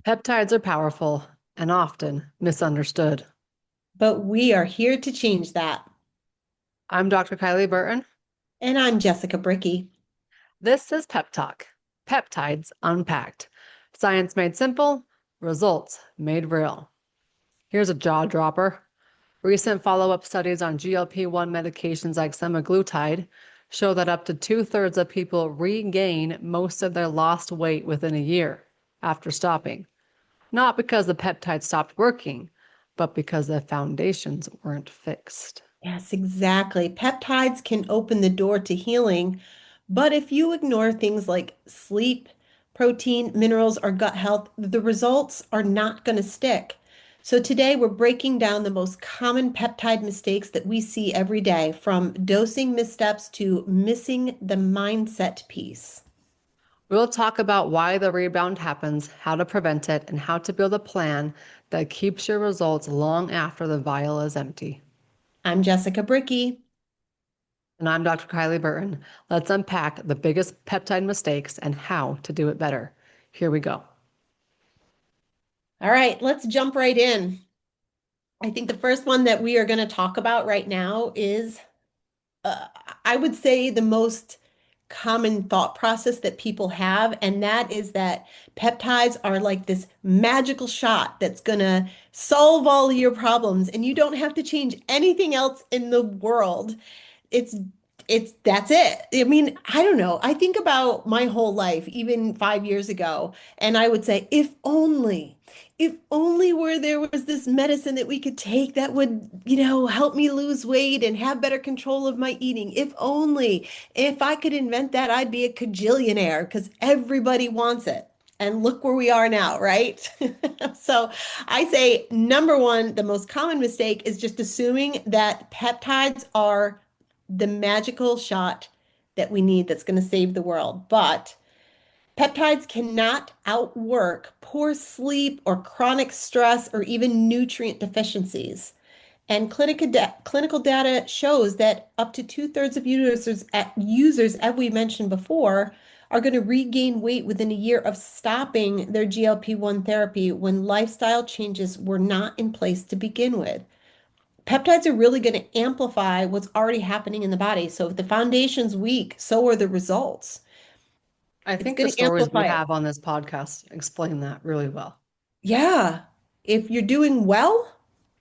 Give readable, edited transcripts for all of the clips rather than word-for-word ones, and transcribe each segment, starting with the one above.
Peptides are powerful and often misunderstood. But we are here to change that. I'm Dr. Kylie Burton. And I'm Jessica Briecke. This is Pep Talk, Peptides Unpacked. Science made simple, results made real. Here's a jaw dropper. Recent follow up studies on GLP-1 medications like semaglutide show that up to two-thirds of people regain most of their lost weight within a year after stopping. Not because the peptide stopped working, but because the foundations weren't fixed. Yes, exactly. Peptides can open the door to healing, but if you ignore things like sleep, protein, minerals, or gut health, the results are not going to stick. So today we're breaking down the most common peptide mistakes that we see every day, from dosing missteps to missing the mindset piece. We'll talk about why the rebound happens, how to prevent it, and how to build a plan that keeps your results long after the vial is empty. I'm Jessica Briecke. And I'm Dr. Kylie Burton. Let's unpack the biggest peptide mistakes and how to do it better. Here we go. All right, let's jump right in. I think the first one that we are going to talk about right now is, uh, I would say, the most common thought process that people have, and that is that peptides are like this magical shot that's going to solve all of your problems, and you don't have to change anything else in the world. It's it's that's it. I mean, I don't know. I think about my whole life, even 5 years ago, and I would say, if only where there was this medicine that we could take that would, help me lose weight and have better control of my eating. If only, if I could invent that, I'd be a cajillionaire because everybody wants it. And look where we are now, right? So I say number one, the most common mistake is just assuming that peptides are the magical shot that we need that's going to save the world. But peptides cannot outwork poor sleep or chronic stress or even nutrient deficiencies. And clinical data shows that up to two-thirds of users, as we mentioned before, are going to regain weight within a year of stopping their GLP-1 therapy when lifestyle changes were not in place to begin with. Peptides are really going to amplify what's already happening in the body. So if the foundation's weak, so are the results. I It's think the going to stories we amplify it. have on this podcast explain that really well. Yeah. If you're doing well,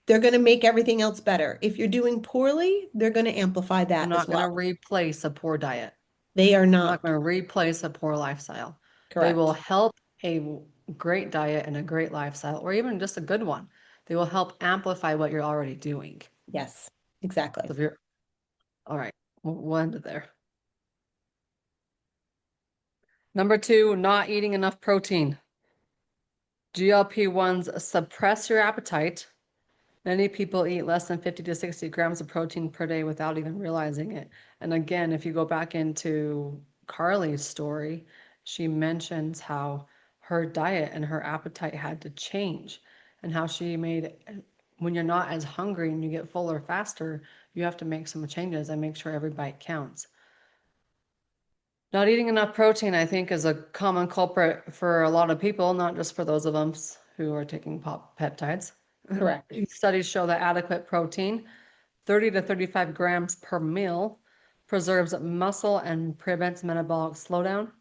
they're going to make everything else better. If you're doing poorly, they're going to amplify They're that as not going to well. replace a poor diet. They are They're not not. going to replace a poor lifestyle. They will Correct. help a great diet and a great lifestyle, or even just a good one. They will help amplify what you're already doing. Yes, exactly. So if you're all right, we'll end it there. Number two, not eating enough protein. GLP-1s suppress your appetite. Many people eat less than 50 to 60 grams of protein per day without even realizing it. And again, if you go back into Carly's story, she mentions how her diet and her appetite had to change and how she made, when you're not as hungry and you get fuller faster, you have to make some changes and make sure every bite counts. Not eating enough protein, I think, is a common culprit for a lot of people, not just for those of us who are taking peptides. Correct. Studies show that adequate protein, 30 to 35 grams per meal, preserves muscle and prevents metabolic slowdown.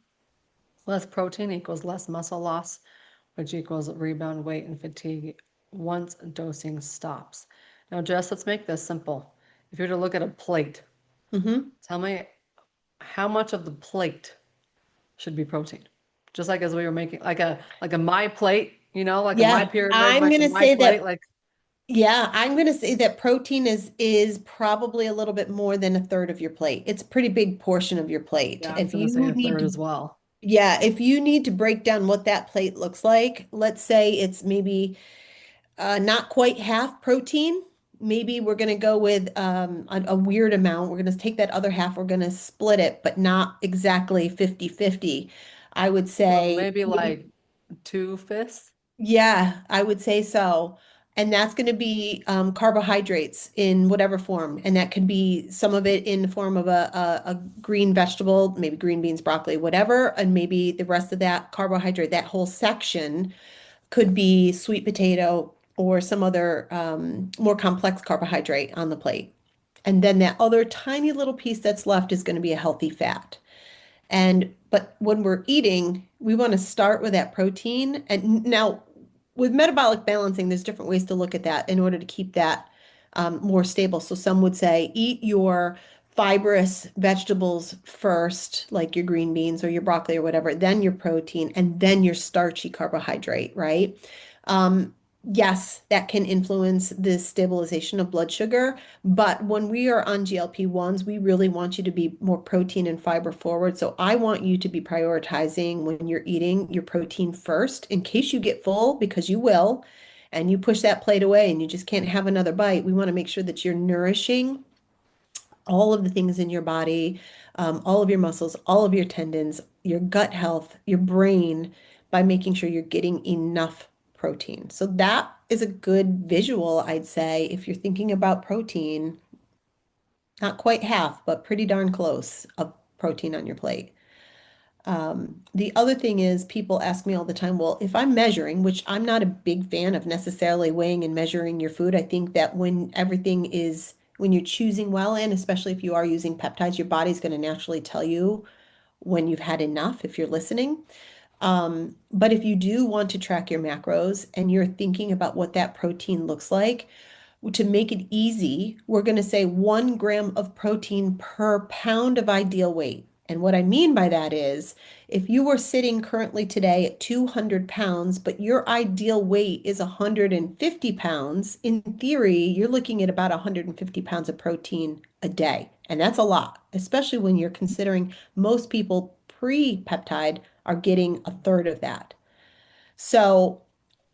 Less protein equals less muscle loss, which equals rebound weight and fatigue once dosing stops. Now, Jess, let's make this simple. If you were to look at a plate, Hmm. tell me how much of the plate should be protein. Just like as we were making like a my plate, like a my Yeah, pyramid, I'm like a gonna my say plate, that. like Yeah, I'm gonna say that protein is probably a little bit more than a third of your plate. It's a pretty big portion of your plate. yeah, I was If gonna say you a need third to as well. Yeah, if you need to break down what that plate looks like, let's say it's maybe not quite half protein. Maybe we're going to go with a weird amount. We're going to take that other half, we're going to split it, but not exactly 50-50. I would So say maybe maybe, like two fifths. yeah, I would say so. And that's going to be carbohydrates in whatever form. And that could be some of it in the form of a green vegetable, maybe green beans, broccoli, whatever. And maybe the rest of that carbohydrate, that whole section, could be sweet potato or some other more complex carbohydrate on the plate. And then that other tiny little piece that's left is going to be a healthy fat. But when we're eating, we want to start with that protein. And now with metabolic balancing, there's different ways to look at that in order to keep that more stable. So some would say eat your fibrous vegetables first, like your green beans or your broccoli or whatever, then your protein, and then your starchy carbohydrate, right? Um, yes, that can influence the stabilization of blood sugar. But when we are on GLP-1s, we really want you to be more protein and fiber forward. So I want you to be prioritizing when you're eating your protein first in case you get full, because you will, and you push that plate away and you just can't have another bite. We want to make sure that you're nourishing all of the things in your body, all of your muscles, all of your tendons, your gut health, your brain, by making sure you're getting enough protein. So that is a good visual, I'd say, if you're thinking about protein, not quite half, but pretty darn close of protein on your plate. The other thing is people ask me all the time, well, if I'm measuring, which I'm not a big fan of necessarily weighing and measuring your food, I think that when you're choosing well, and especially if you are using peptides, your body's going to naturally tell you when you've had enough if you're listening. But if you do want to track your macros and you're thinking about what that protein looks like, to make it easy, we're going to say 1 gram of protein per pound of ideal weight. And what I mean by that is if you were sitting currently today at 200 pounds, but your ideal weight is 150 pounds, in theory, you're looking at about 150 pounds of protein a day. And that's a lot, especially when you're considering most people pre-peptide are getting a third of that. So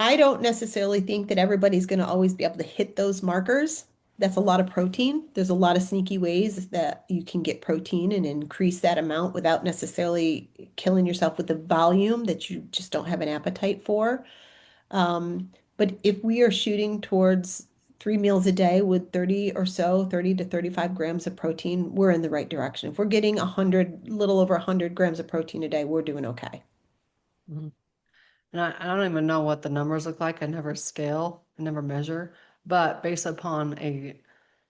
I don't necessarily think that everybody's going to always be able to hit those markers. That's a lot of protein. There's a lot of sneaky ways that you can get protein and increase that amount without necessarily killing yourself with the volume that you just don't have an appetite for. But if we are shooting towards 3 meals a day with 30 or so, 30 to 35 grams of protein, we're in the right direction. If we're getting 100, little over 100 grams of protein a day, we're doing okay. Mhm. And I don't even know what the numbers look like. I never scale, I never measure, but based upon a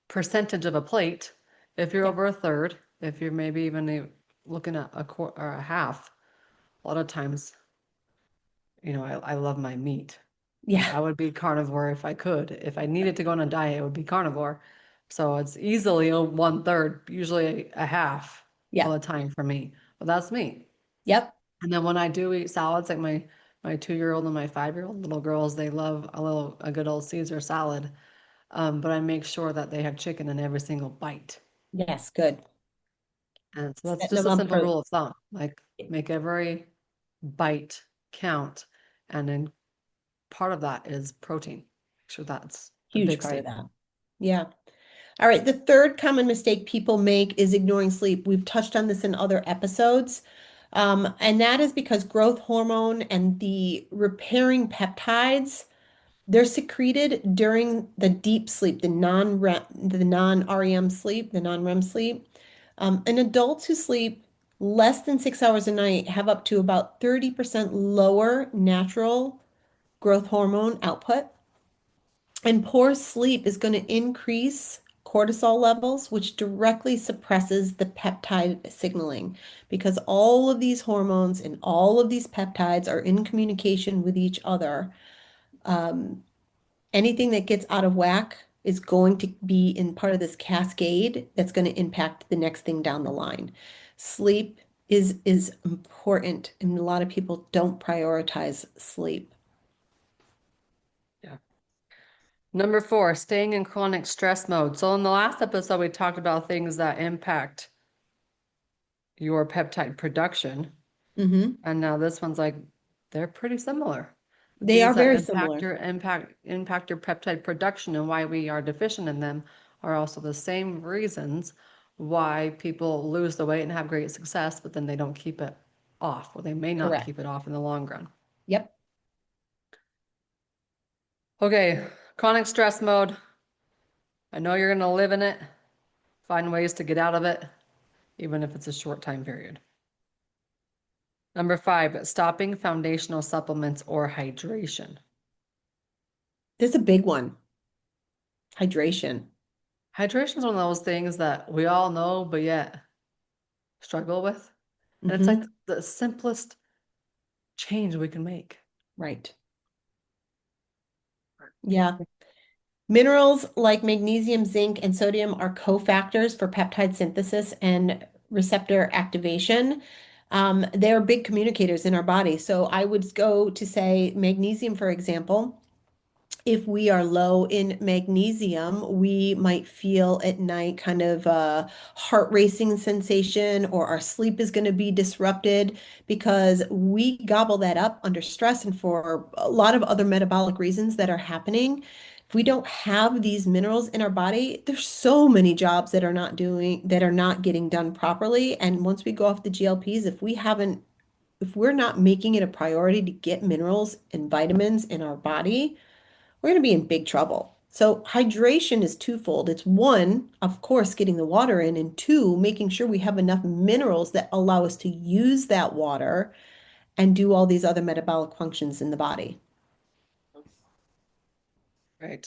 percentage of a plate, if you're Yep. over a third, if you're maybe even looking at a quarter or a half, a lot of times, I love my meat. Like Yeah. I would be carnivore if I could. If I needed to go on a diet, it would be carnivore. So it's easily a one third, usually a half all Yeah. the time for me. But that's me. Yep. And then when I do eat salads, like my 2-year-old and my 5-year-old little girls, they love a good old Caesar salad. But I make sure that they have chicken in every single bite. Yes. Good. And so that's Setting just them a up simple for rule of thumb. Like make every bite count. And then part of that is protein. Make sure that's a huge big part of staple. that. Yeah. All right. The third common mistake people make is ignoring sleep. We've touched on this in other episodes. And that is because growth hormone and the repairing peptides, they're secreted during the deep sleep, the non-REM sleep, the non-REM sleep. And adults who sleep less than 6 hours a night have up to about 30% lower natural growth hormone output. And poor sleep is going to increase cortisol levels, which directly suppresses the peptide signaling because all of these hormones and all of these peptides are in communication with each other. Um, Anything that gets out of whack is going to be in part of this cascade that's going to impact the next thing down the line. Sleep is important, and a lot of people don't prioritize sleep. Yeah. Number 4, staying in chronic stress mode. So in the last episode, we talked about things that impact your peptide production. Hmm. And now this one's like they're pretty similar. The They are things that very impact similar. your impact your peptide production and why we are deficient in them are also the same reasons why people lose the weight and have great success, but then they don't keep it off, or they may not Correct. keep it off in the long run. Yep. Okay, chronic stress mode. I know you're gonna live in it. Find ways to get out of it, even if it's a short time period. Number five, stopping foundational supplements or hydration. This is a big one. Hydration. Hydration is one of those things that we all know, but yet struggle with. And it's like Hmm. the simplest change we can make. Right. Yeah. Minerals like magnesium, zinc, and sodium are cofactors for peptide synthesis and receptor activation. They're big communicators in our body. So I would go to say magnesium, for example. If we are low in magnesium, we might feel at night kind of a heart racing sensation, or our sleep is going to be disrupted because we gobble that up under stress and for a lot of other metabolic reasons that are happening. If we don't have these minerals in our body, there's so many jobs that are not getting done properly. And once we go off the GLPs, if we're not making it a priority to get minerals and vitamins in our body, we're going to be in big trouble. So hydration is twofold. It's one, of course, getting the water in, and two, making sure we have enough minerals that allow us to use that water and do all these other metabolic functions in the body. Right.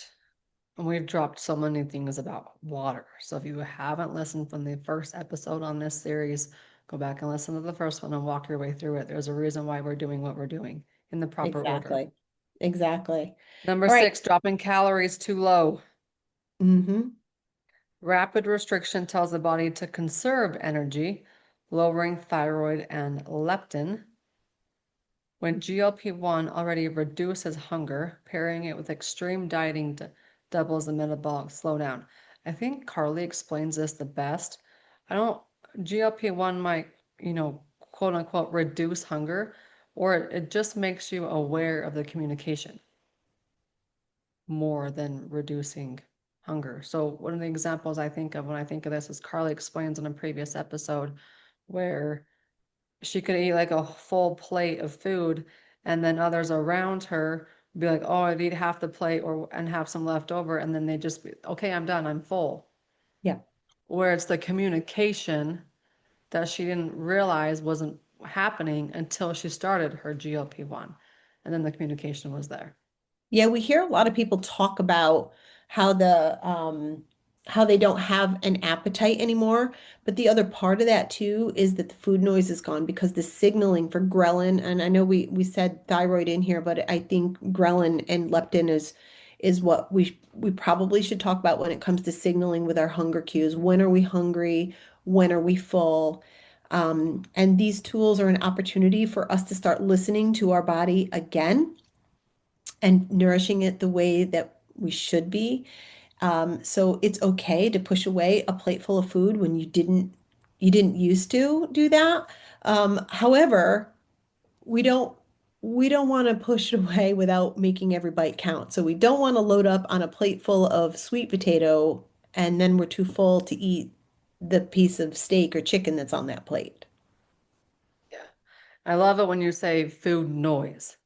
And we've dropped so many things about water. So if you haven't listened from the first episode on this series, go back and listen to the first one and walk your way through it. There's a reason why we're doing what we're doing in the proper order. Exactly. Exactly. Number All right. six, dropping calories too low. Hmm. Rapid restriction tells the body to conserve energy, lowering thyroid and leptin. When GLP-1 already reduces hunger, pairing it with extreme dieting doubles the metabolic slowdown. I think Carly explains this the best. I don't, GLP-1 might, quote unquote, reduce hunger, or it just makes you aware of the communication more than reducing hunger. So one of the examples I think of when I think of this is Carly explains in a previous episode where she could eat like a full plate of food and then others around her be like, oh, I'd eat half the plate or and have some left over, and then they just be, okay, I'm done, I'm full. Yeah. Where it's the communication that she didn't realize wasn't happening until she started her GLP-1. And then the communication was there. Yeah, we hear a lot of people talk about how how they don't have an appetite anymore. But the other part of that too is that the food noise is gone because the signaling for ghrelin, and I know we said thyroid in here, but I think ghrelin and leptin is what we probably should talk about when it comes to signaling with our hunger cues. When are we hungry? When are we full? And these tools are an opportunity for us to start listening to our body again and nourishing it the way that we should be. So it's okay to push away a plate full of food when you didn't used to do that. However, we don't we don't want to push it away without making every bite count. So we don't want to load up on a plate full of sweet potato and then we're too full to eat the piece of steak or chicken that's on that plate. Yeah. I love it when you say food noise.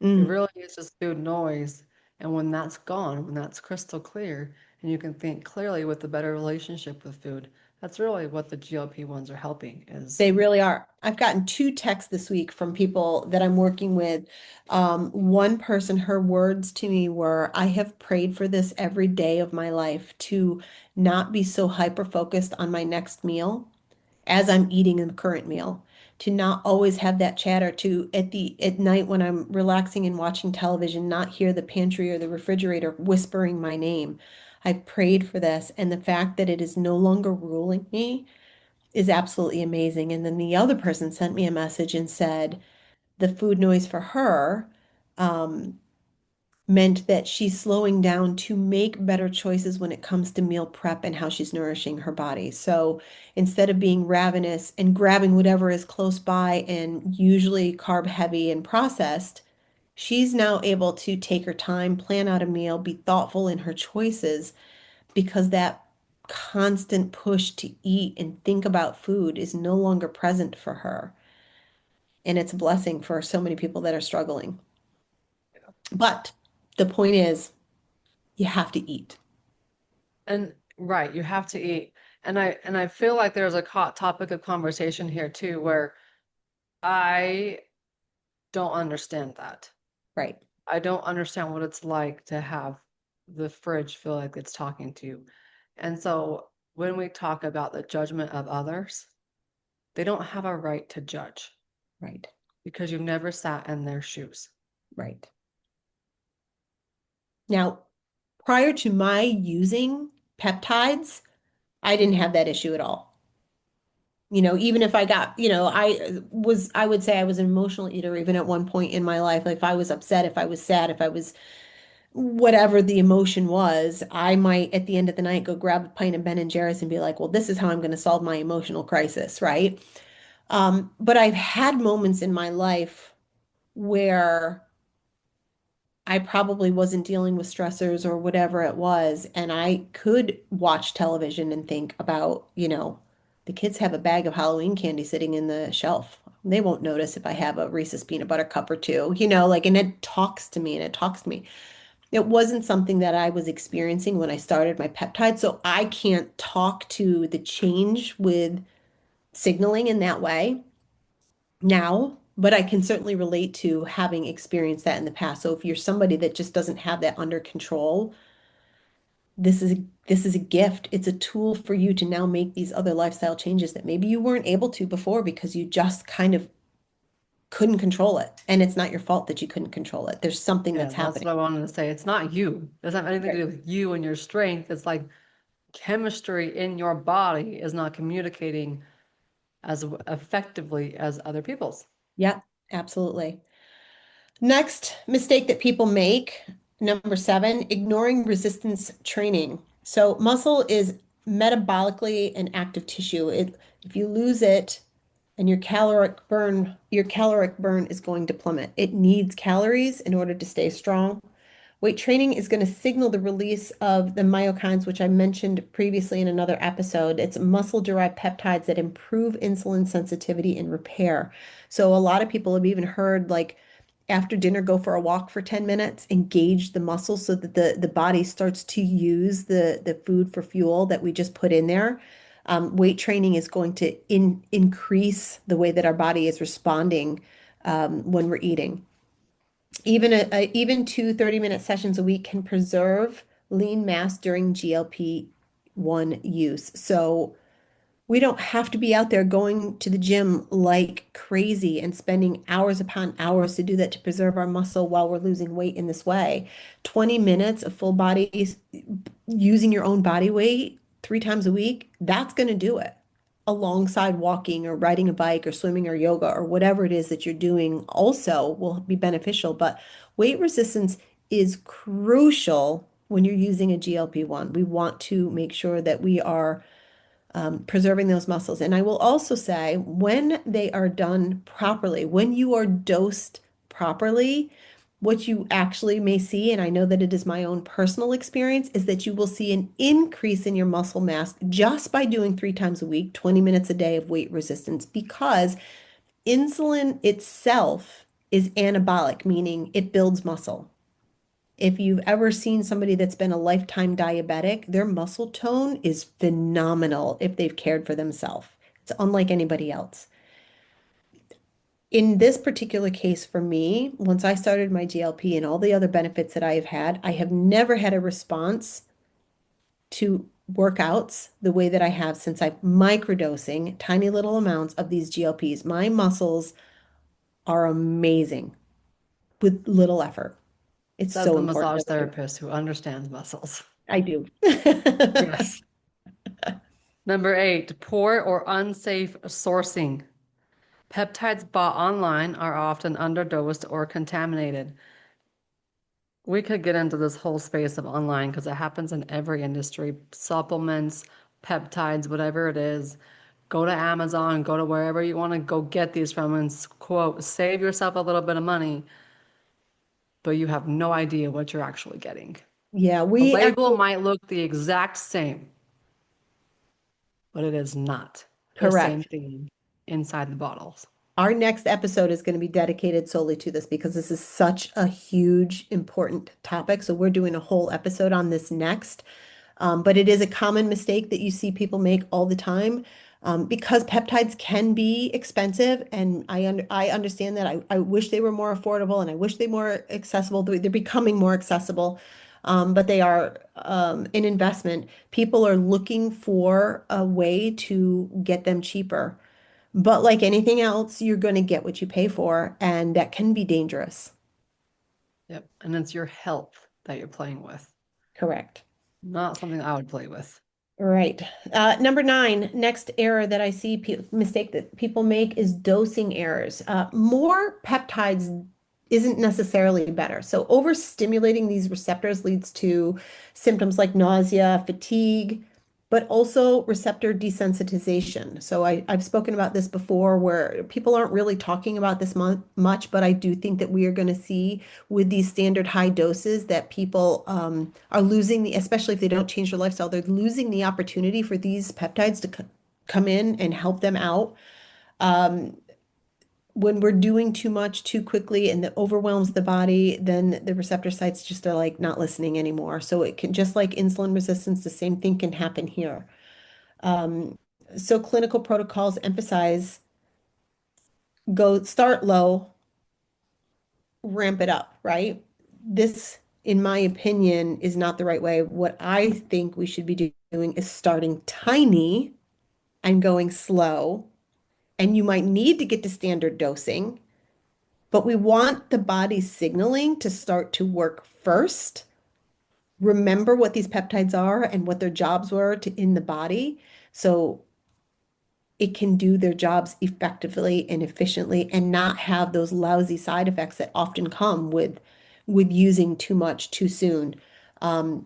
It Mm. really is just food noise. And when that's gone, when that's crystal clear, and you can think clearly with a better relationship with food, that's really what the GLP-1s are helping is, They really are. I've gotten two texts this week from people that I'm working with. One person, her words to me were, I have prayed for this every day of my life to not be so hyper focused on my next meal as I'm eating the current meal, to not always have that chatter, to at night when I'm relaxing and watching television, not hear the pantry or the refrigerator whispering my name. I've prayed for this, and the fact that it is no longer ruling me is absolutely amazing. And then the other person sent me a message and said the food noise for her um, meant that she's slowing down to make better choices when it comes to meal prep and how she's nourishing her body. So instead of being ravenous and grabbing whatever is close by and usually carb heavy and processed, she's now able to take her time, plan out a meal, be thoughtful in her choices because that constant push to eat and think about food is no longer present for her. And it's a blessing for so many people that are struggling. But the point is, you have to eat. and right, you have to eat. And I feel like there's a hot topic of conversation here too, where I don't understand that. Right, I don't understand what it's like to have the fridge feel like it's talking to you. And so when we talk about the judgment of others, they don't have a right to judge right, because you've never sat in their shoes. right. Now, prior to my using peptides, I didn't have that issue at all. Even if I got, I would say I was an emotional eater even at one point in my life. Like if I was upset, if I was sad, if I was whatever the emotion was, I might at the end of the night go grab a pint of Ben and Jerry's and be like, well, this is how I'm going to solve my emotional crisis, right? But I've had moments in my life where I probably wasn't dealing with stressors or whatever it was, and I could watch television and think about, the kids have a bag of Halloween candy sitting in the shelf. They won't notice if I have a Reese's peanut butter cup or two, and it talks to me and it talks to me. It wasn't something that I was experiencing when I started my peptide, so I can't talk to the change with signaling in that way now, but I can certainly relate to having experienced that in the past. So if you're somebody that just doesn't have that under control, this is a gift. It's a tool for you to now make these other lifestyle changes that maybe you weren't able to before because you just kind of couldn't control it. And it's not your fault that you couldn't control it. There's something Yeah, that's that's happening. what I wanted to say. It's not you. It doesn't have anything to Right. do with you and your strength. It's like chemistry in your body is not communicating as effectively as other people's. Yeah, absolutely. Next mistake that people make, number seven, ignoring resistance training. So muscle is metabolically an active tissue. If you lose it and your caloric burn is going to plummet. It needs calories in order to stay strong. Weight training is going to signal the release of the myokines, which I mentioned previously in another episode. It's muscle-derived peptides that improve insulin sensitivity and repair. So a lot of people have even heard like after dinner, go for a walk for 10 minutes, engage the muscles so that the body starts to use the food for fuel that we just put in there. Weight training is going to increase the way that our body is responding when we're eating. Even two 30-minute sessions a week can preserve lean mass during GLP-1 use. So we don't have to be out there going to the gym like crazy and spending hours upon hours to do that to preserve our muscle while we're losing weight in this way. 20 minutes of full body using your own body weight 3 times a week, that's going to do it. Alongside walking or riding a bike or swimming or yoga or whatever it is that you're doing also will be beneficial. But weight resistance is crucial when you're using a GLP-1. We want to make sure that we are preserving those muscles. And I will also say, when they are done properly, when you are dosed properly, what you actually may see, and I know that it is my own personal experience, is that you will see an increase in your muscle mass just by doing 3 times a week, 20 minutes a day of weight resistance, because insulin itself is anabolic, meaning it builds muscle. If you've ever seen somebody that's been a lifetime diabetic, their muscle tone is phenomenal if they've cared for themselves. It's unlike anybody else. In this particular case for me, once I started my GLP and all the other benefits that I have had, I have never had a response to workouts the way that I have since I'm microdosing tiny little amounts of these GLPs. My muscles are amazing with little effort. It's Says so the important massage that we do. therapist who understands muscles. I do. Yes. Number eight, poor or unsafe sourcing. Peptides bought online are often underdosed or contaminated. We could get into this whole space of online because it happens in every industry. Supplements, peptides, whatever it is. Go to Amazon, go to wherever you want to go get these from and quote, save yourself a little bit of money, but you have no idea what you're actually getting. Yeah, The we label actually, might look the exact same, but it is not the same correct. thing inside the bottles. Our next episode is going to be dedicated solely to this because this is such a huge, important topic. So we're doing a whole episode on this next. But it is a common mistake that you see people make all the time. Because peptides can be expensive, and I understand that. I wish they were more affordable, and I wish they more accessible. They're becoming more accessible, but they are an investment. People are looking for a way to get them cheaper. But like anything else, you're going to get what you pay for, and that can be dangerous. Yep. And it's your health that you're playing with, Correct. not something I would play with. Right. Number nine, next error that I see mistake that people make is dosing errors. More peptides isn't necessarily better. So overstimulating these receptors leads to symptoms like nausea, fatigue, but also receptor desensitization. So I've spoken about this before where people aren't really talking about this much, but I do think that we are going to see with these standard high doses that people are losing especially if they don't change their lifestyle, they're losing the opportunity for these peptides to come in and help them out. Um, when we're doing too much too quickly and that overwhelms the body, then the receptor sites just are like not listening anymore. So it can, just like insulin resistance, the same thing can happen here. Um, so clinical protocols emphasize go start low, ramp it up, right? This, in my opinion, is not the right way. What I think we should be doing is starting tiny and going slow. And you might need to get to standard dosing, but we want the body's signaling to start to work first. Remember what these peptides are and what their jobs were in the body. So it can do their jobs effectively and efficiently and not have those lousy side effects that often come with using too much too soon. Um,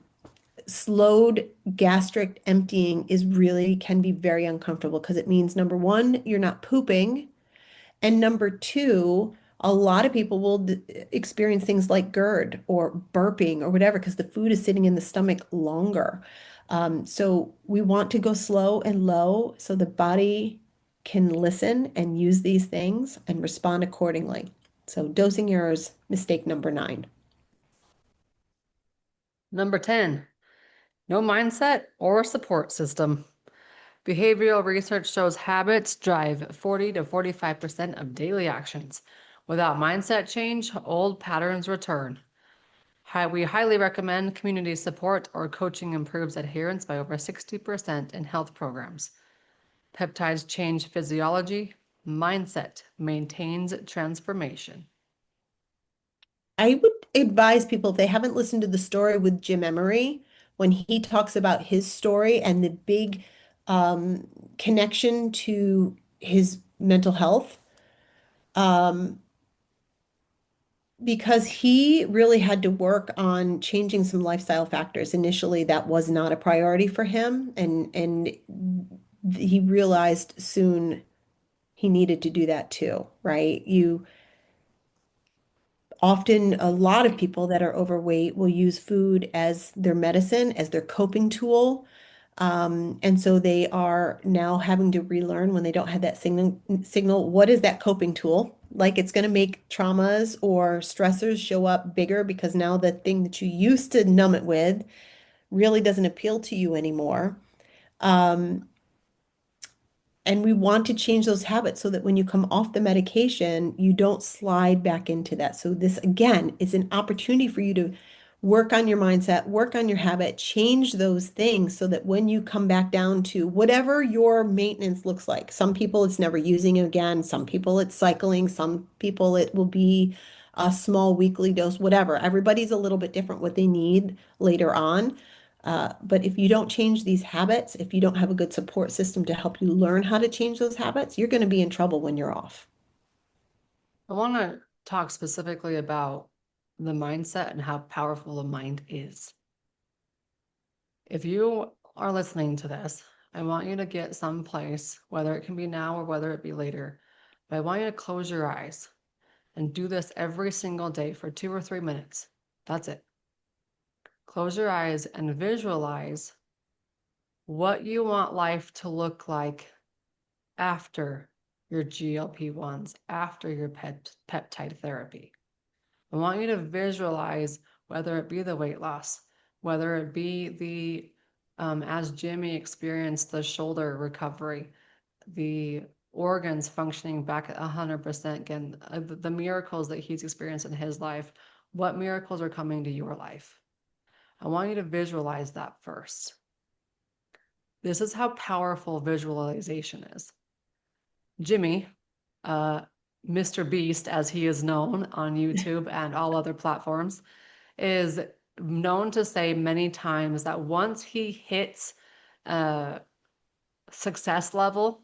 Slowed gastric emptying is really can be very uncomfortable because it means number one, you're not pooping, and number two, a lot of people will experience things like GERD or burping or whatever because the food is sitting in the stomach longer. So we want to go slow and low so the body can listen and use these things and respond accordingly. So dosing errors, mistake number nine. Number 10, no mindset or support system. Behavioral research shows habits drive 40 to 45% of daily actions. Without mindset change, old patterns return. We highly recommend community support or coaching improves adherence by over 60% in health programs. Peptides change physiology. Mindset maintains transformation. I would advise people if they haven't listened to the story with Jim Emery, when he talks about his story and the big um, connection to his mental health, um, because he really had to work on changing some lifestyle factors. Initially, that was not a priority for him, and he realized soon he needed to do that too, right? You often, a lot of people that are overweight will use food as their medicine, as their coping tool. And so they are now having to relearn when they don't have that signal, what is that coping tool? Like it's going to make traumas or stressors show up bigger because now the thing that you used to numb it with really doesn't appeal to you anymore. Um, and we want to change those habits so that when you come off the medication, you don't slide back into that. So this again is an opportunity for you to work on your mindset, work on your habit, change those things so that when you come back down to whatever your maintenance looks like, some people it's never using it again, some people it's cycling, some people it will be a small weekly dose, whatever. Everybody's a little bit different what they need later on. But if you don't change these habits, if you don't have a good support system to help you learn how to change those habits, you're going to be in trouble when you're off. I want to talk specifically about the mindset and how powerful the mind is. If you are listening to this, I want you to get someplace, whether it can be now or whether it be later, but I want you to close your eyes and do this every single day for 2 or 3 minutes. That's it. Close your eyes and visualize what you want life to look like after your GLP-1s, after your peptide therapy. I want you to visualize whether it be the weight loss, whether it be the, as Jimmy experienced the shoulder recovery, the organs functioning back at 100% again, the miracles that he's experienced in his life, what miracles are coming to your life? I want you to visualize that first. This is how powerful visualization is. Jimmy, Mr. Beast, as he is known on YouTube and all other platforms, is known to say many times that once he hits a success level,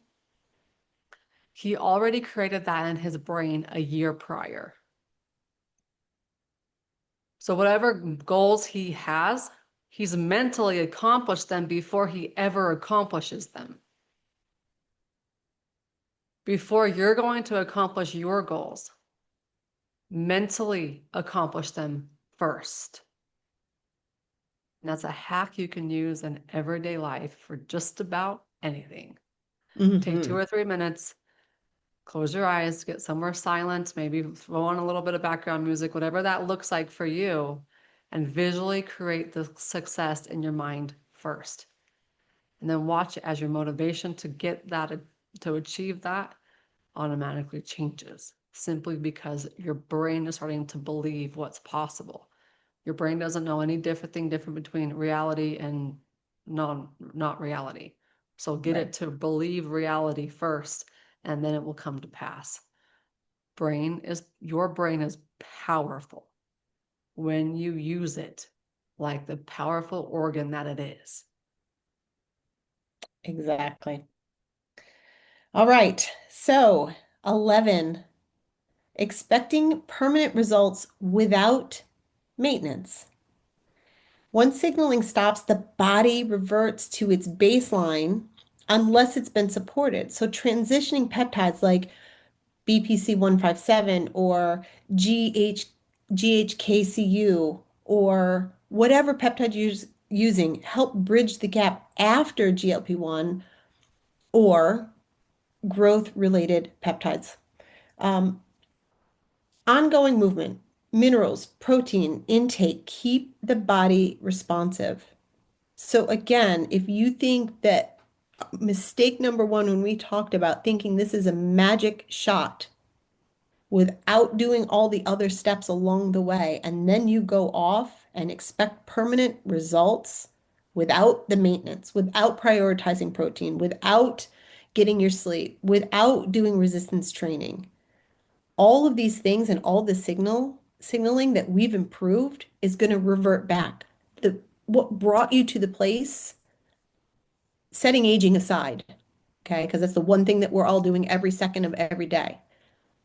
he already created that in his brain a year prior. So whatever goals he has, he's mentally accomplished them before he ever accomplishes them. Before you're going to accomplish your goals, mentally accomplish them first. And that's a hack you can use in everyday life for just about anything. Take 2 or 3 minutes, close your eyes, get somewhere silent, maybe throw on a little bit of background music, whatever that looks like for you, and visually create the success in your mind first. And then watch it as your motivation to get that, to achieve that, automatically changes simply because your brain is starting to believe what's possible. Your brain doesn't know any different between reality and not reality. So get it to believe reality first, and then it will come to pass. Your brain is powerful when you use it like the powerful organ that it is. Exactly. All right. So 11, expecting permanent results without maintenance. Once signaling stops, the body reverts to its baseline unless it's been supported. So transitioning peptides like BPC-157 or GHKCU or whatever peptide you're using help bridge the gap after GLP-1 or growth-related peptides. Um, Ongoing movement, minerals, protein intake keep the body responsive. So again, if you think that mistake number one when we talked about thinking this is a magic shot without doing all the other steps along the way, and then you go off and expect permanent results without the maintenance, without prioritizing protein, without getting your sleep, without doing resistance training, all of these things and all the signaling that we've improved is going to revert back. What brought you to the place, setting aging aside, okay? Because that's the one thing that we're all doing every second of every day.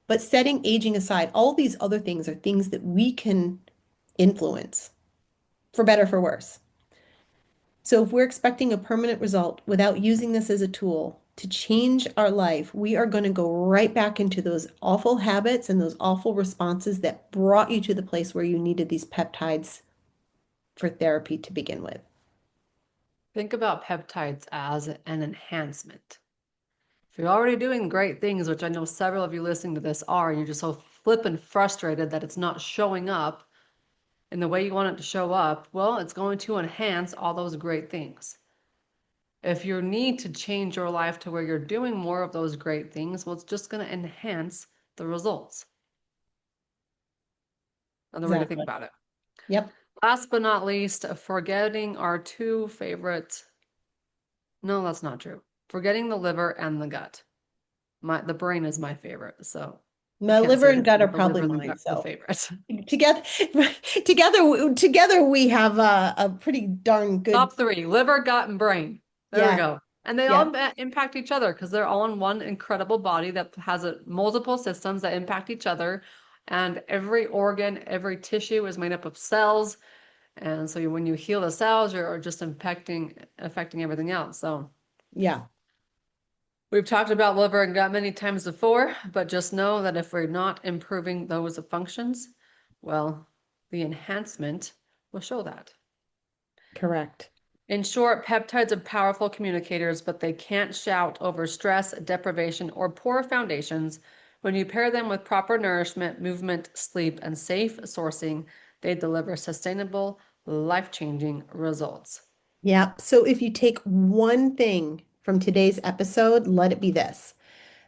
But setting aging aside, all these other things are things that we can influence, for better, for worse. So if we're expecting a permanent result without using this as a tool to change our life, we are going to go right back into those awful habits and those awful responses that brought you to the place where you needed these peptides for therapy to begin with. Think about peptides as an enhancement. If you're already doing great things, which I know several of you listening to this are, and you're just so flippin' frustrated that it's not showing up in the way you want it to show up, well, it's going to enhance all those great things. If you need to change your life to where you're doing more of those great things, well, it's just going to enhance the results. Another way to think Exactly. about it. Yep. Last but not least, forgetting our two favorite. No, that's not true. Forgetting the liver and the gut. The brain is my favorite, so I My can't liver say and that gut are the liver probably and the mine. gut are the So favorite. together, together we have a pretty darn good. Top three: liver, gut, and brain. There we Yeah. go. And they all Yep. impact each other because they're all in one incredible body that has multiple systems that impact each other. And every organ, every tissue is made up of cells. And so when you heal the cells, you're just affecting everything else. So Yeah. we've talked about liver and gut many times before, but just know that if we're not improving those functions, well, the enhancement will show that. Correct. In short, peptides are powerful communicators, but they can't shout over stress, deprivation, or poor foundations. When you pair them with proper nourishment, movement, sleep, and safe sourcing, they deliver sustainable, life-changing results. Yeah. So if you take one thing from today's episode, let it be this.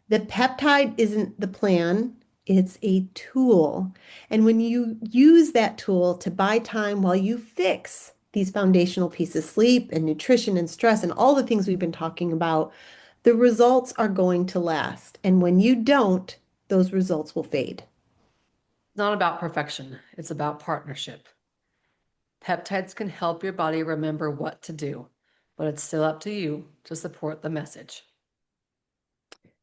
The peptide isn't the plan, it's a tool. And when you use that tool to buy time while you fix these foundational pieces, sleep and nutrition and stress and all the things we've been talking about, the results are going to last. And when you don't, those results will fade. It's not about perfection, it's about partnership. Peptides can help your body remember what to do, but it's still up to you to support the message.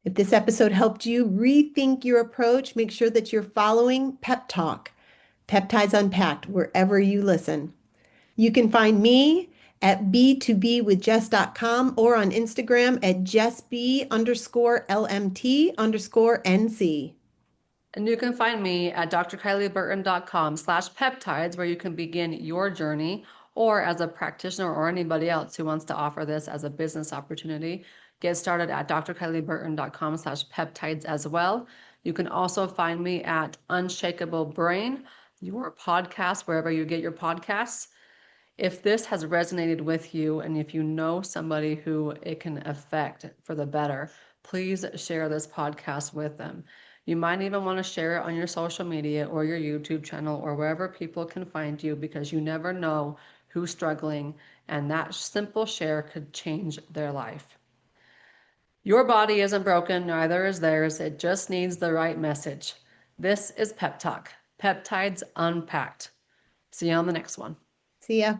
If this episode helped you rethink your approach, make sure that you're following Pep Talk, Peptides Unpacked, wherever you listen. You can find me at b2bwithjess.com or on Instagram at jessb_lmt_nc. And you can find me at drkylieburton.com/peptides, where you can begin your journey, or as a practitioner or anybody else who wants to offer this as a business opportunity, get started at drkylieburton.com/peptides as well. You can also find me at Unshakable Brain, your podcast, wherever you get your podcasts. If this has resonated with you and if you know somebody who it can affect for the better, please share this podcast with them. You might even want to share it on your social media or your YouTube channel or wherever people can find you, because you never know who's struggling, and that simple share could change their life. Your body isn't broken, neither is theirs. It just needs the right message. This is Pep Talk, Peptides Unpacked. See you on the next one. See ya.